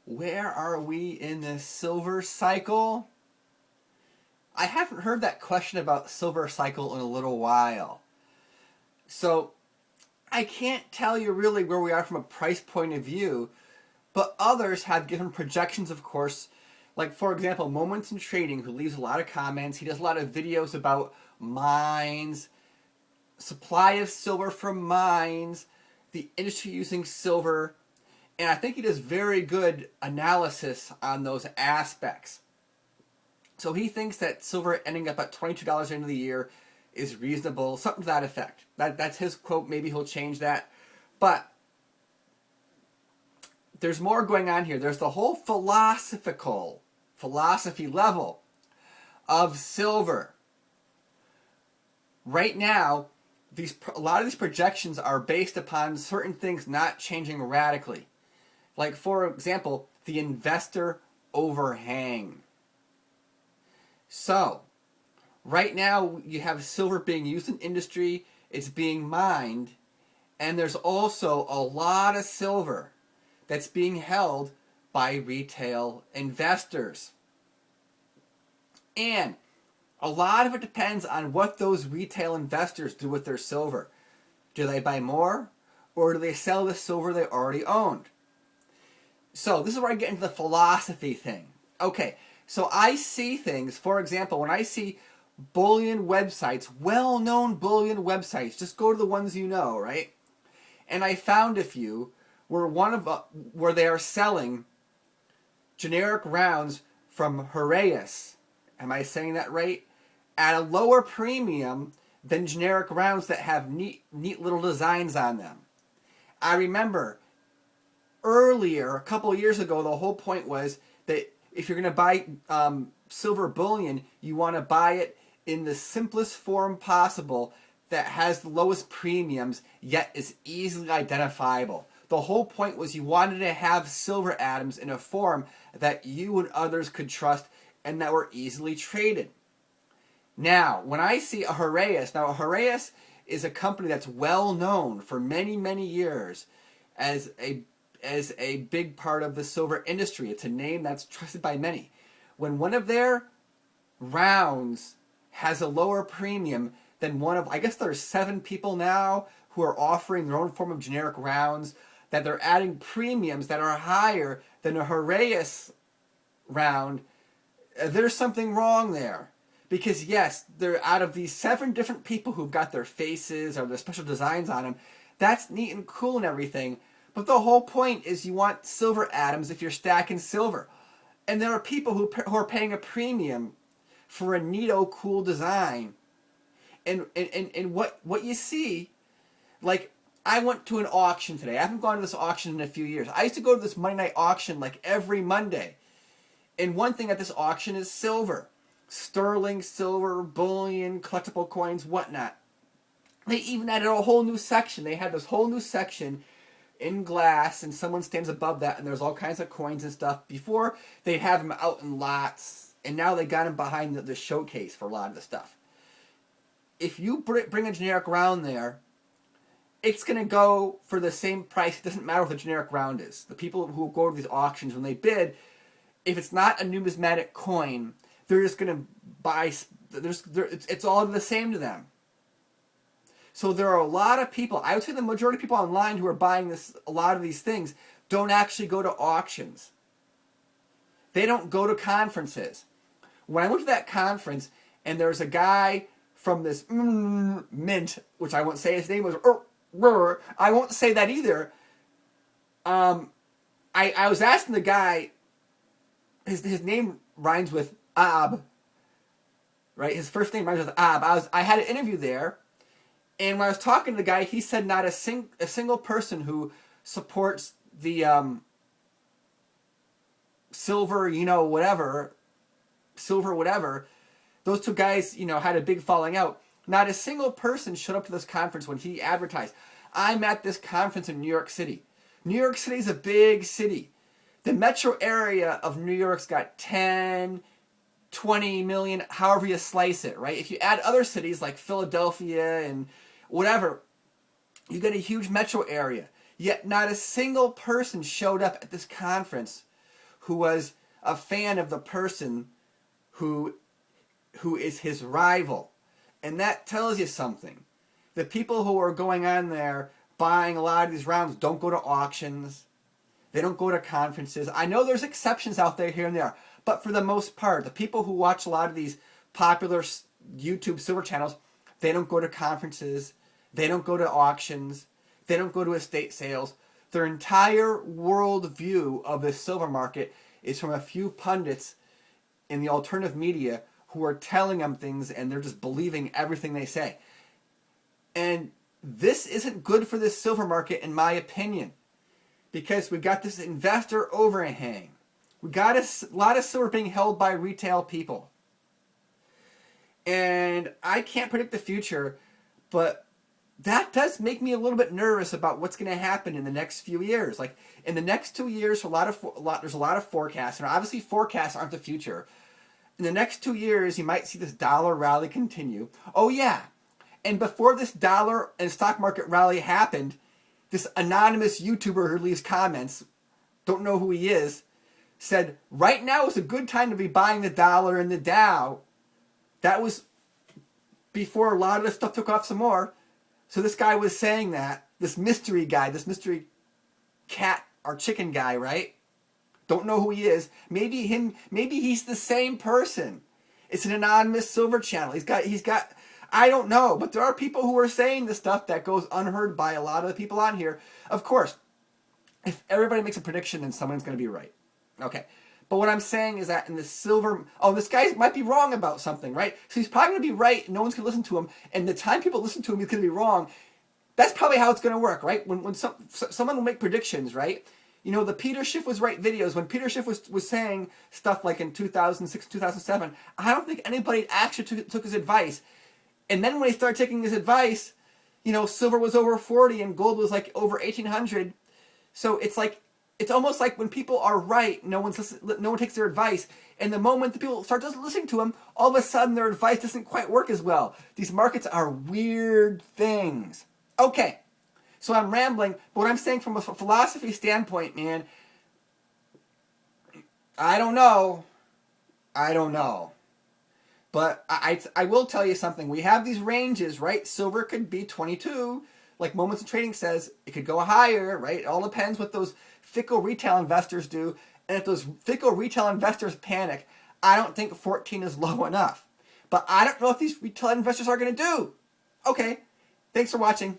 Where are we in this silver cycle? I haven't heard that question about silver cycle in a little while. So I can't tell you really where we are from a price point of view, but others have given projections, of course. Like, for example, Moments in Trading, who leaves a lot of comments. He does a lot of videos about mines, supply of silver from mines, the industry using silver, and I think he does very good analysis on those aspects. So he thinks that silver ending up at $22 at the end of the year is reasonable, something to that effect. That's his quote. Maybe he'll change that. But there's more going on here. There's the whole philosophy level of silver. Right now, a lot of these projections are based upon certain things not changing radically. Like, for example, the investor overhang. So, right now you have silver being used in industry, it's being mined, and there's also a lot of silver that's being held by retail investors. And a lot of it depends on what those retail investors do with their silver. Do they buy more, or do they sell the silver they already owned? So this is where I get into the philosophy thing. Okay, so I see things, for example, when I see bullion websites, well-known bullion websites, just go to the ones you know, right? And I found a few where they are selling generic rounds from Heraeus. Am I saying that right? At a lower premium than generic rounds that have neat little designs on them. I remember earlier, a couple of years ago, the whole point was that if you're going to buy silver bullion, you want to buy it in the simplest form possible that has the lowest premiums, yet is easily identifiable. The whole point was you wanted to have silver atoms in a form that you and others could trust and that were easily traded. Now, when I see a Heraeus, now a Heraeus is a company that's well known for many, many years as a big part of the silver industry. It's a name that's trusted by many. When one of their rounds has a lower premium than one of, I guess there's 7 people now who are offering their own form of generic rounds, that they're adding premiums that are higher than a Heraeus round, there's something wrong there. Because yes, they're out of these 7 different people who've got their faces or their special designs on them. That's neat and cool and everything. But the whole point is you want silver atoms if you're stacking silver. And there are people who are paying a premium for a neato cool design. And what you see, like, I went to an auction today. I haven't gone to this auction in a few years. I used to go to this Monday night auction like every Monday. And one thing at this auction is silver. Sterling silver, bullion, collectible coins, whatnot. They even added a whole new section. They had this whole new section in glass, and someone stands above that, and there's all kinds of coins and stuff. Before, they'd have them out in lots, and now they got them behind the showcase for a lot of the stuff. If you bring a generic round there, it's going to go for the same price. It doesn't matter what the generic round is. The people who go to these auctions, when they bid, if it's not a numismatic coin, they're just going to buy. It's all the same to them. So there are a lot of people, I would say the majority of people online who are buying a lot of these things don't actually go to auctions. They don't go to conferences. When I went to that conference and there's a guy from this mint, which I won't say his name was, I won't say that either. I was asking the guy, his name rhymes with Ab, right? His first name rhymes with Ab. I had an interview there. And when I was talking to the guy, he said not a single person who supports the silver, whatever, those 2 guys, had a big falling out. Not a single person showed up to this conference when he advertised. I'm at this conference in New York City. New York City is a big city. The metro area of New York's got 10, 20 million, however you slice it, right? If you add other cities like Philadelphia and whatever, you get a huge metro area. Yet not a single person showed up at this conference who was a fan of the person who is his rival. And that tells you something. The people who are going on there buying a lot of these rounds don't go to auctions. They don't go to conferences. I know there's exceptions out there here and there, but for the most part, the people who watch a lot of these popular YouTube silver channels, they don't go to conferences. They don't go to auctions. They don't go to estate sales. Their entire world view of the silver market is from a few pundits in the alternative media who are telling them things, and they're just believing everything they say. And this isn't good for the silver market, in my opinion, because we got this investor overhang. We got a lot of silver being held by retail people. And I can't predict the future, but that does make me a little bit nervous about what's going to happen in the next few years. Like in the next 2 years, there's a lot of forecasts, and obviously forecasts aren't the future. In the next 2 years, you might see this dollar rally continue. Oh yeah, and before this dollar and stock market rally happened, this anonymous YouTuber who leaves comments, don't know who he is, said right now is a good time to be buying the dollar and the Dow. That was before a lot of this stuff took off some more. So this guy was saying that, this mystery guy, this mystery cat or chicken guy, right? Don't know who he is. Maybe he's the same person. It's an anonymous silver channel. He's got I don't know, but there are people who are saying this stuff that goes unheard by a lot of the people on here. Of course, if everybody makes a prediction, then someone's going to be right. Okay. But what I'm saying is that in the silver... Oh, this guy might be wrong about something, right? So he's probably going to be right. No one's going to listen to him. And the time people listen to him, he's going to be wrong. That's probably how it's going to work, right? When someone will make predictions, right? You know, the Peter Schiff was right videos. When Peter Schiff was saying stuff like in 2006, 2007, I don't think anybody actually took his advice. And then when he started taking his advice, you know, silver was over 40 and gold was like over 1800. So it's like, it's almost like when people are right, no one takes their advice. And the moment the people start just listening to them, all of a sudden their advice doesn't quite work as well. These markets are weird things. Okay, so I'm rambling, but what I'm saying from a philosophy standpoint, man, I don't know. But I will tell you something. We have these ranges, right? Silver could be 22, like Moments of Trading says. It could go higher, right? It all depends what those fickle retail investors do. And if those fickle retail investors panic, I don't think 14 is low enough. But I don't know if these retail investors are going to do. Okay, thanks for watching.